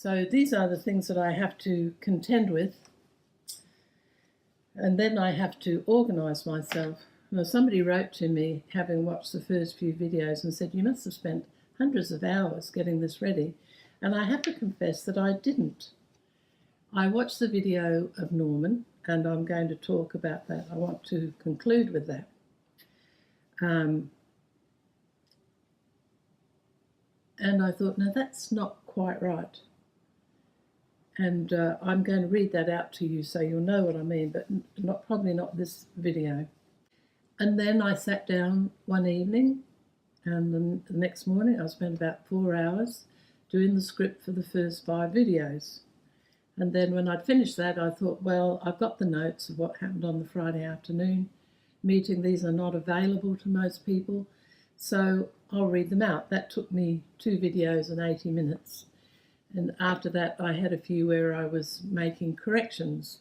So these are the things that I have to contend with, and then I have to organise myself. Now, somebody wrote to me, having watched the first few videos, and said, you must have spent hundreds of hours getting this ready. And I have to confess that I didn't. I watched the video of Norman, and I'm going to talk about that. I want to conclude with that. And I thought, no, that's not quite right. And I'm going to read that out to you so you'll know what I mean, but probably not this video. And then I sat down one evening, and then the next morning I spent about 4 hours doing the script for the first 5 videos. And then when I'd finished that, I thought, well, I've got the notes of what happened on the Friday afternoon meeting. These are not available to most people, so I'll read them out. That took me 2 videos and 80 minutes. And after that, I had a few where I was making corrections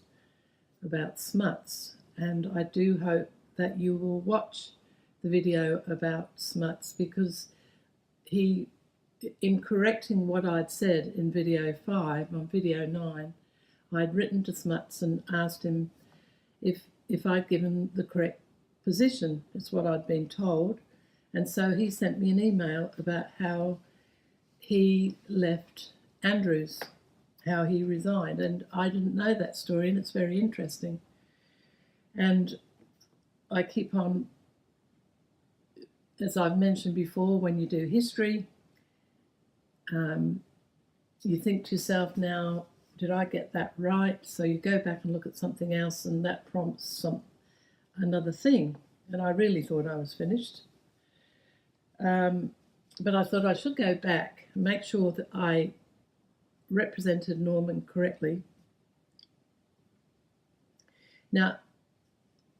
about Smuts. And I do hope that you will watch the video about Smuts, because he, in correcting what I'd said in video 5, on video 9, I'd written to Smuts and asked him if I'd given the correct position. It's what I'd been told. And so he sent me an email about how he left Andrews, how he resigned, and I didn't know that story, and it's very interesting. And I keep on, as I've mentioned before, when you do history, you think to yourself, now, did I get that right? So you go back and look at something else, and that prompts another thing. And I really thought I was finished. But I thought I should go back and make sure that I represented Norman correctly. Now,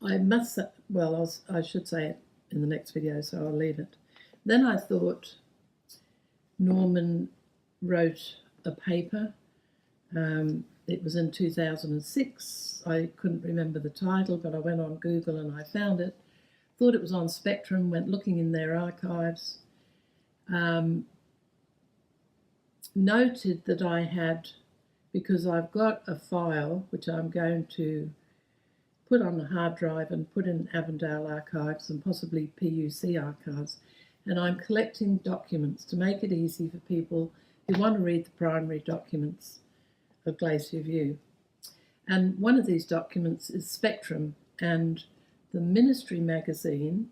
I must, well, I should say it in the next video, so I'll leave it. Then I thought Norman wrote a paper. It was in 2006. I couldn't remember the title, but I went on Google and I found it. Thought it was on Spectrum, went looking in their archives. Noted that I had, because I've got a file which I'm going to put on a hard drive and put in Avondale archives and possibly PUC archives, and I'm collecting documents to make it easy for people who want to read the primary documents of Glacier View. And one of these documents is Spectrum, and the Ministry magazine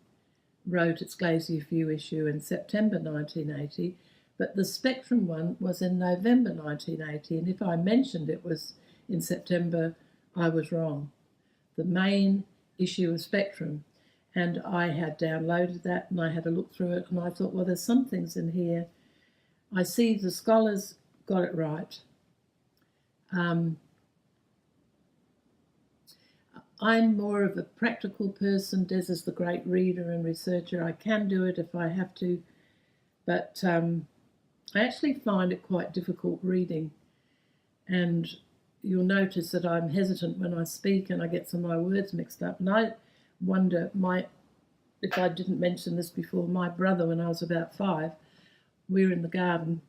wrote its Glacier View issue in September 1980, but the Spectrum one was in November 1980, and if I mentioned it was in September, I was wrong. The main issue of Spectrum, and I had downloaded that and I had a look through it, and I thought, well, there's some things in here. I see the scholars got it right. I'm more of a practical person. Des is the great reader and researcher. I can do it if I have to, but I actually find it quite difficult reading, and you'll notice that I'm hesitant when I speak and I get some of my words mixed up. And I wonder, if I didn't mention this before, my brother, when I was about 5, we were in the garden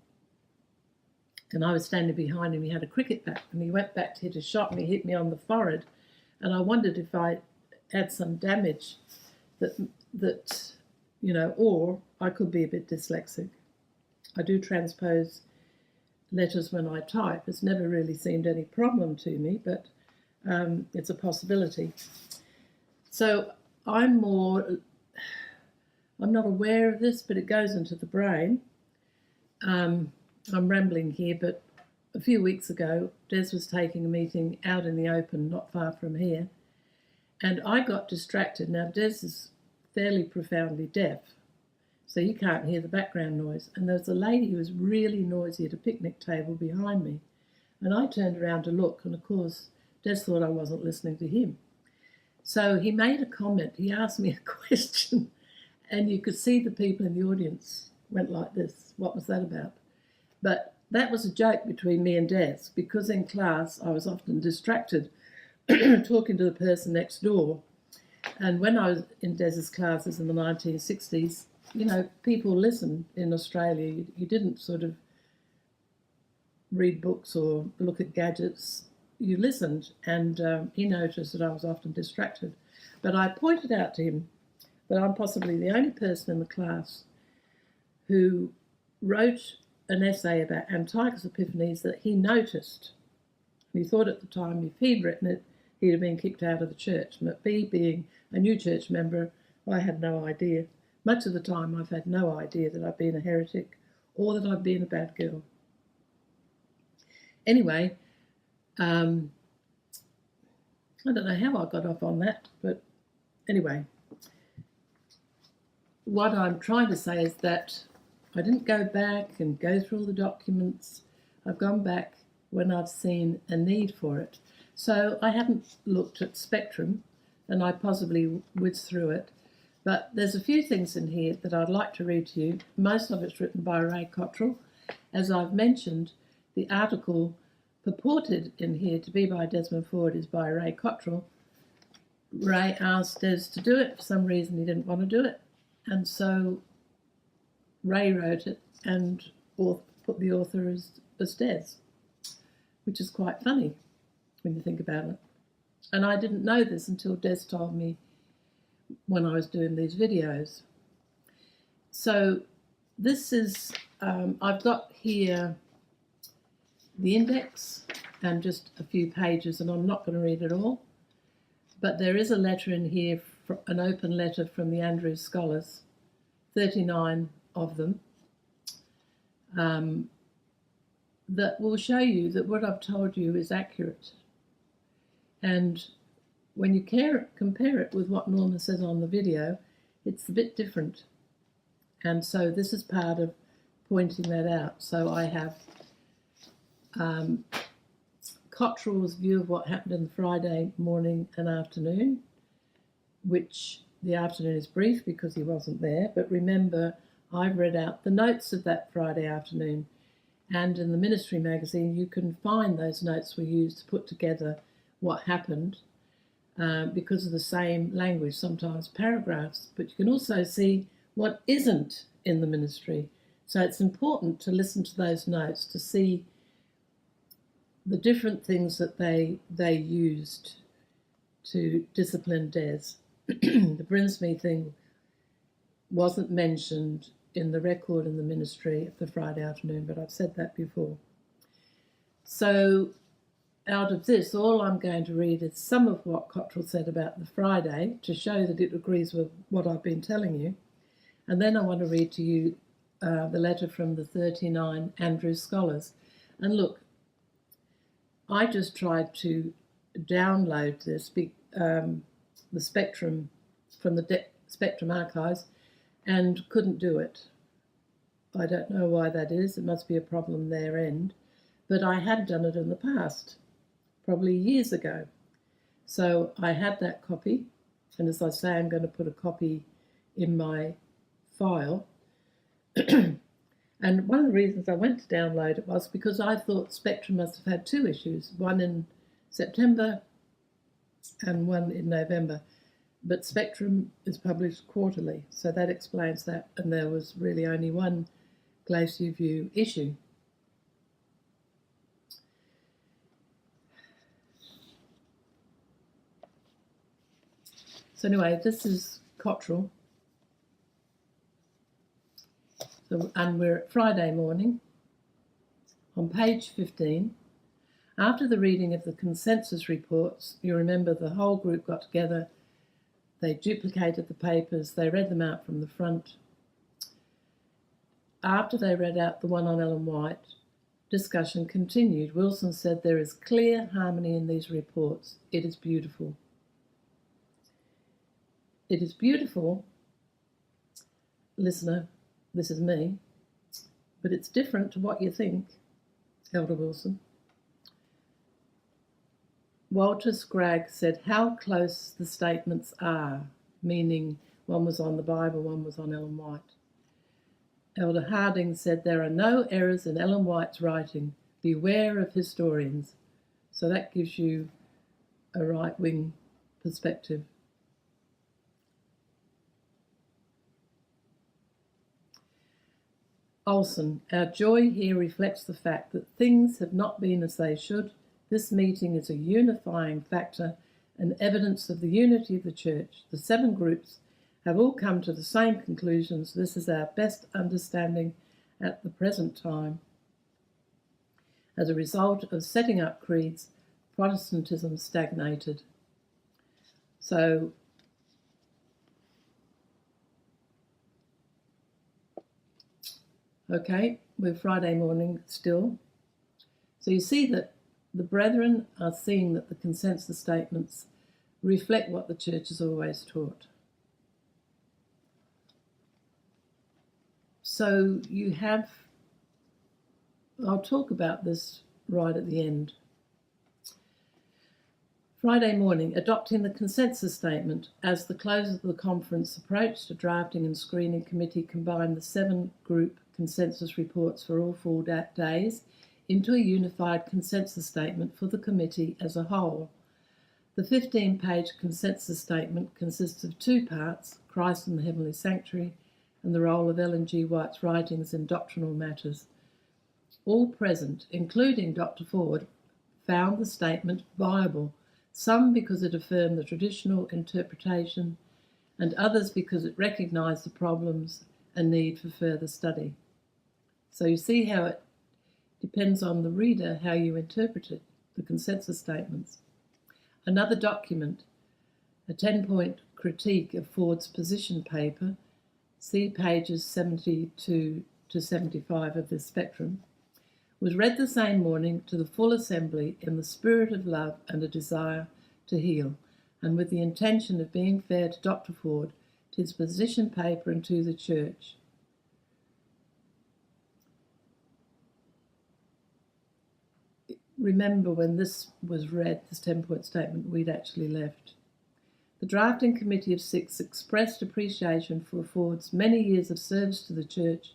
and I was standing behind him. He had a cricket bat and he went back to hit a shot and he hit me on the forehead. And I wondered if I had some damage that you know, or I could be a bit dyslexic. I do transpose letters when I type. It's never really seemed any problem to me, but it's a possibility. So I'm not aware of this, but it goes into the brain. I'm rambling here, but a few weeks ago, Des was taking a meeting out in the open, not far from here, and I got distracted. Now, Des is fairly profoundly deaf, so you can't hear the background noise. And there was a lady who was really noisy at a picnic table behind me, and I turned around to look, and of course, Des thought I wasn't listening to him. So he made a comment. He asked me a question, and you could see the people in the audience went like this. What was that about? But that was a joke between me and Des, because in class I was often distracted talking to the person next door. And when I was in Des's classes in the 1960s, you know, people listened in Australia. You didn't sort of read books or look at gadgets. You listened, and he noticed that I was often distracted. But I pointed out to him that I'm possibly the only person in the class who wrote an essay about Antiochus Epiphanes that he noticed. And he thought at the time if he'd written it, he'd have been kicked out of the church. But me, being a new church member, I had no idea. Much of the time I've had no idea that I've been a heretic or that I've been a bad girl. Anyway, I don't know how I got off on that, but anyway, what I'm trying to say is that I didn't go back and go through all the documents. I've gone back when I've seen a need for it. So I haven't looked at Spectrum, and I possibly whizzed through it, but there's a few things in here that I'd like to read to you. Most of it's written by Ray Cottrell. As I've mentioned, the article purported in here to be by Desmond Ford is by Ray Cottrell. Ray asked Des to do it. For some reason he didn't want to do it, and so Ray wrote it and put the author as Des, which is quite funny when you think about it. And I didn't know this until Des told me when I was doing these videos. So this is, I've got here the index and just a few pages, and I'm not going to read it all, but there is a letter in here, an open letter from the Andrews Scholars, 39 of them, that will show you that what I've told you is accurate. And when you compare it with what Norma says on the video, it's a bit different. And so this is part of pointing that out. So I have Cottrell's view of what happened in the Friday morning and afternoon, which the afternoon is brief because he wasn't there. But remember, I've read out the notes of that Friday afternoon. And in the ministry magazine, you can find those notes were used to put together what happened. Because of the same language, sometimes paragraphs, but you can also see what isn't in the ministry. So it's important to listen to those notes to see the different things that they used to discipline Des. The Brinsmead thing wasn't mentioned in the record in the ministry of the Friday afternoon, but I've said that before. So out of this, all I'm going to read is some of what Cottrell said about the Friday to show that it agrees with what I've been telling you. And then I want to read to you the letter from the 39 Andrews Scholars. And look, I just tried to download this, the Spectrum, from the Spectrum archives, and couldn't do it. I don't know why that is. It must be a problem their end. But I had done it in the past, probably years ago. So I had that copy, and as I say, I'm going to put a copy in my file. And one of the reasons I went to download it was because I thought Spectrum must have had two issues, one in September and one in November. But Spectrum is published quarterly, so that explains that, and there was really only one Glacier View issue. So anyway, this is Cottrell. So, and we're at Friday morning. On page 15, after the reading of the consensus reports, you remember the whole group got together, they duplicated the papers, they read them out from the front. After they read out the one on Ellen White, discussion continued. Wilson said, "There is clear harmony in these reports. It is beautiful." It is beautiful, listener, this is me, but it's different to what you think, Elder Wilson. Walter Scragg said how close the statements are, meaning one was on the Bible, one was on Ellen White. Elder Harding said there are no errors in Ellen White's writing. Beware of historians. So that gives you a right-wing perspective. Olson, our joy here reflects the fact that things have not been as they should. This meeting is a unifying factor and evidence of the unity of the Church. The 7 groups have all come to the same conclusions. This is our best understanding at the present time. As a result of setting up creeds, Protestantism stagnated. So, okay, we're Friday morning still. So you see that the brethren are seeing that the consensus statements reflect what the Church has always taught. So you have, I'll talk about this right at the end. Friday morning, adopting the consensus statement. As the close of the conference approached, a drafting and screening committee combined the 7 group consensus reports for all 4 days into a unified consensus statement for the committee as a whole. The 15-page consensus statement consists of 2 parts, Christ in the Heavenly Sanctuary and the role of Ellen G. White's writings in doctrinal matters. All present, including Dr. Ford, found the statement viable, some because it affirmed the traditional interpretation and others because it recognised the problems and need for further study. So you see how it depends on the reader how you interpret it, the consensus statements. Another document, a 10-point critique of Ford's position paper, see pages 72 to 75 of this spectrum, was read the same morning to the full assembly in the spirit of love and a desire to heal, and with the intention of being fair to Dr. Ford, to his position paper and to the Church. Remember, when this was read, this 10-point statement, we'd actually left. The drafting committee of 6 expressed appreciation for Ford's many years of service to the Church,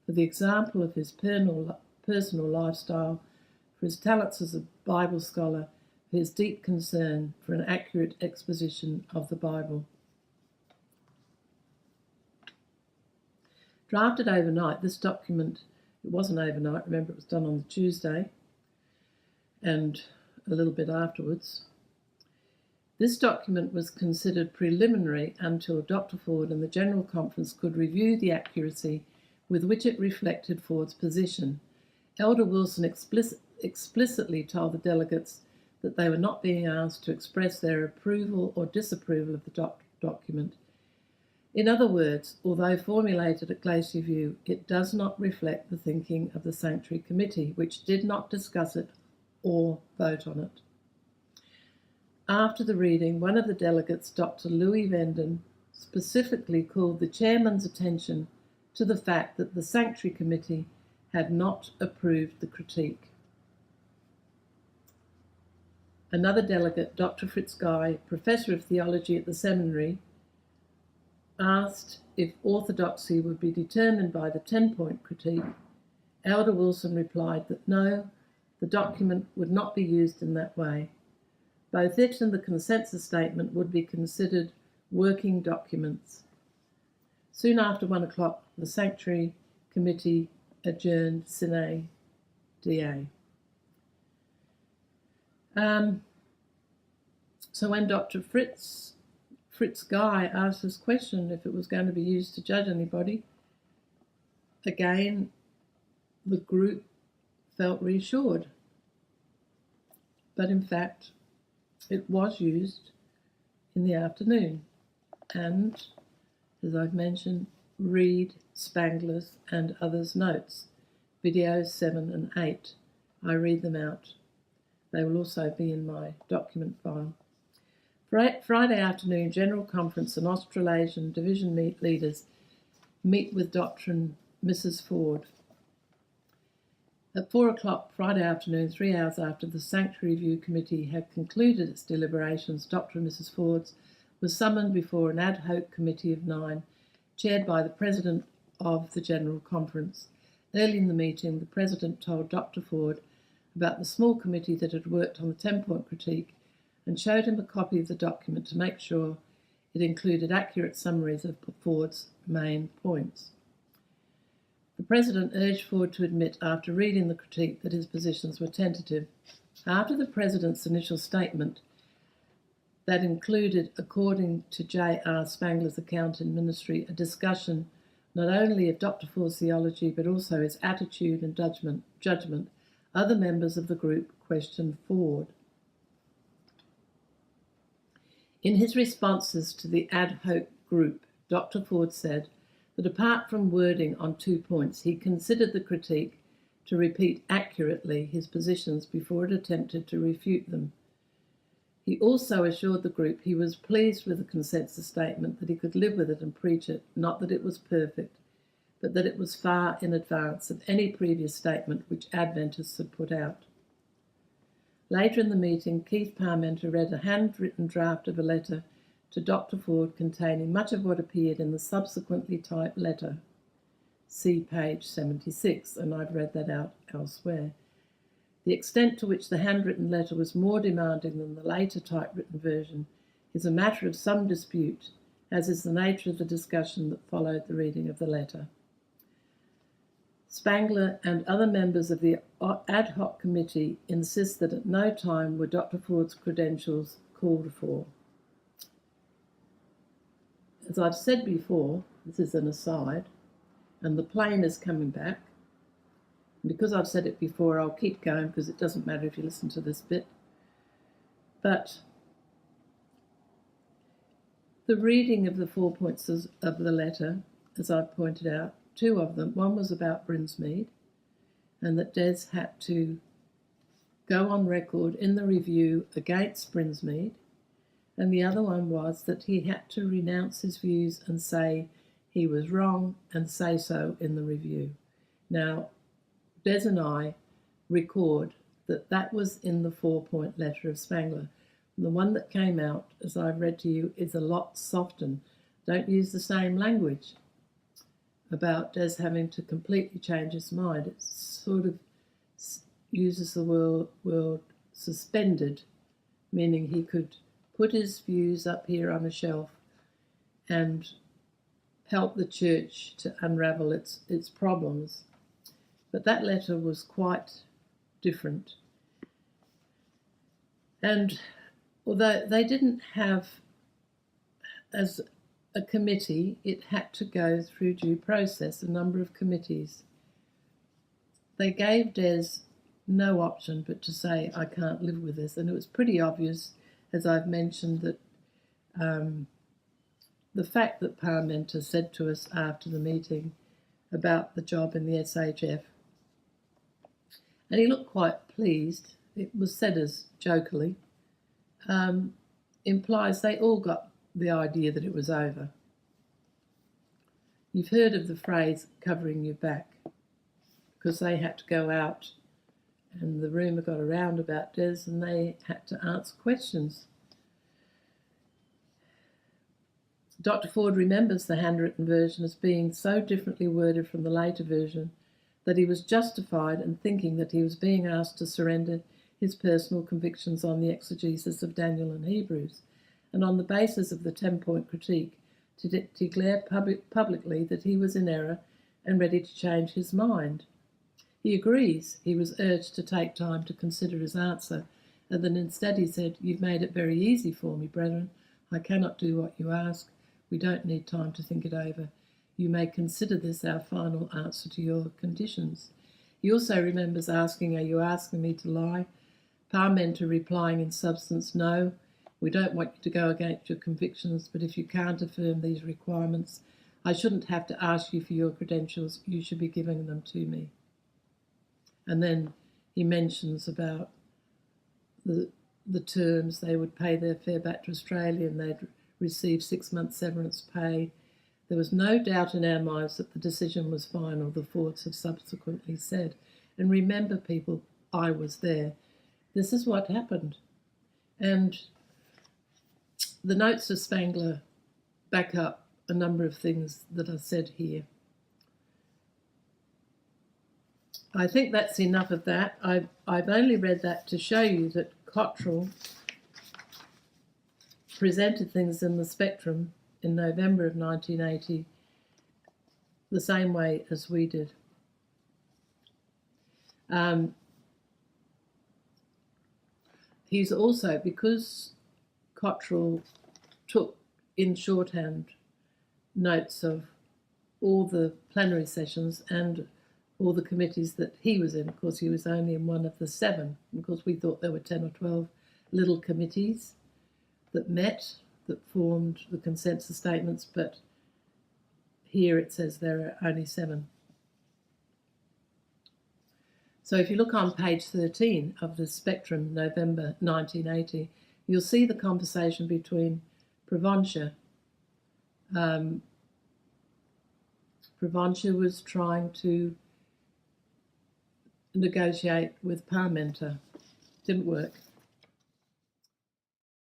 for the example of his personal lifestyle, for his talents as a Bible scholar, for his deep concern for an accurate exposition of the Bible. Drafted overnight, this document, it wasn't overnight, remember it was done on the Tuesday and a little bit afterwards. This document was considered preliminary until Dr. Ford and the General Conference could review the accuracy with which it reflected Ford's position. Elder Wilson explicitly told the delegates that they were not being asked to express their approval or disapproval of the document. In other words, although formulated at Glacier View, it does not reflect the thinking of the Sanctuary Committee, which did not discuss it or vote on it. After the reading, one of the delegates, Dr. Louis Venden, specifically called the chairman's attention to the fact that the Sanctuary Committee had not approved the critique. Another delegate, Dr. Fritz Guy, professor of theology at the seminary, asked if orthodoxy would be determined by the 10-point critique. Elder Wilson replied that no, the document would not be used in that way. Both it and the consensus statement would be considered working documents. Soon after 1 o'clock, the Sanctuary Committee adjourned sine die. So when Dr. Fritz Guy asked this question if it was going to be used to judge anybody, again, the group felt reassured. But in fact, it was used in the afternoon. And, as I've mentioned, read Spangler's and others' notes, videos 7 and 8. I read them out. They will also be in my document file. Friday afternoon, General Conference and Australasian Division leaders meet with Dr. and Mrs. Ford. At 4 o'clock Friday afternoon, 3 hours after the Sanctuary Review Committee had concluded its deliberations, Dr. and Mrs. Ford was summoned before an ad hoc committee of 9, chaired by the President of the General Conference. Early in the meeting, the President told Dr. Ford about the small committee that had worked on the 10-point critique and showed him a copy of the document to make sure it included accurate summaries of Ford's main points. The President urged Ford to admit after reading the critique that his positions were tentative. After the President's initial statement that included, according to J.R. Spangler's account in Ministry, a discussion not only of Dr. Ford's theology but also his attitude and judgment, other members of the group questioned Ford. In his responses to the ad hoc group, Dr. Ford said that apart from wording on 2 points, he considered the critique to repeat accurately his positions before it attempted to refute them. He also assured the group he was pleased with the consensus statement, that he could live with it and preach it, not that it was perfect, but that it was far in advance of any previous statement which Adventists had put out. Later in the meeting, Keith Parmenter read a handwritten draft of a letter to Dr. Ford containing much of what appeared in the subsequently typed letter. See page 76, and I've read that out elsewhere. The extent to which the handwritten letter was more demanding than the later typewritten version is a matter of some dispute, as is the nature of the discussion that followed the reading of the letter. Spangler and other members of the ad hoc committee insist that at no time were Dr. Ford's credentials called for. As I've said before, this is an aside, and the plane is coming back. And because I've said it before, I'll keep going because it doesn't matter if you listen to this bit. But the reading of the 4 points of the letter, as I've pointed out, 2 of them, one was about Brinsmead, and that Des had to go on record in the review against Brinsmead, and the other one was that he had to renounce his views and say he was wrong and say so in the review. Now, Des and I record that that was in the 4-point letter of Spangler. The one that came out, as I've read to you, is a lot softened. Don't use the same language about Des having to completely change his mind. It sort of uses the word suspended, meaning he could put his views up here on a shelf and help the church to unravel its problems. But that letter was quite different. And although they didn't have, as a committee, it had to go through due process, a number of committees. They gave Des no option but to say, I can't live with this. And it was pretty obvious, as I've mentioned, that the fact that Parmenter said to us after the meeting about the job in the SHF, and he looked quite pleased, it was said as jokingly, implies they all got the idea that it was over. You've heard of the phrase covering your back, because they had to go out and the rumour got around about Des and they had to answer questions. Dr. Ford remembers the handwritten version as being so differently worded from the later version that he was justified in thinking that he was being asked to surrender his personal convictions on the exegesis of Daniel and Hebrews, and on the basis of the 10-point critique, to declare publicly that he was in error and ready to change his mind. He agrees he was urged to take time to consider his answer, and then instead he said, "You've made it very easy for me, brethren. I cannot do what you ask. We don't need time to think it over. You may consider this our final answer to your conditions." He also remembers asking, "Are you asking me to lie?" Parmenter replying in substance, "No, we don't want you to go against your convictions, but if you can't affirm these requirements, I shouldn't have to ask you for your credentials. You should be giving them to me." And then he mentions about the terms. They would pay their fare back to Australia and they'd receive 6 months severance pay. There was no doubt in our minds that the decision was final, the Fords have subsequently said. And remember, people, I was there. This is what happened. And the notes of Spangler back up a number of things that are said here. I think that's enough of that. I've only read that to show you that Cottrell presented things in the Spectrum in November of 1980 the same way as we did. He's also, because Cottrell took in shorthand notes of all the plenary sessions and all the committees that he was in. Of course, he was only in one of the 7, because we thought there were 10 or 12 little committees that met, that formed the consensus statements, but here it says there are only 7. So if you look on page 13 of the Spectrum, November 1980, you'll see the conversation between Provencher. Provencher was trying to negotiate with Parmenter. Didn't work.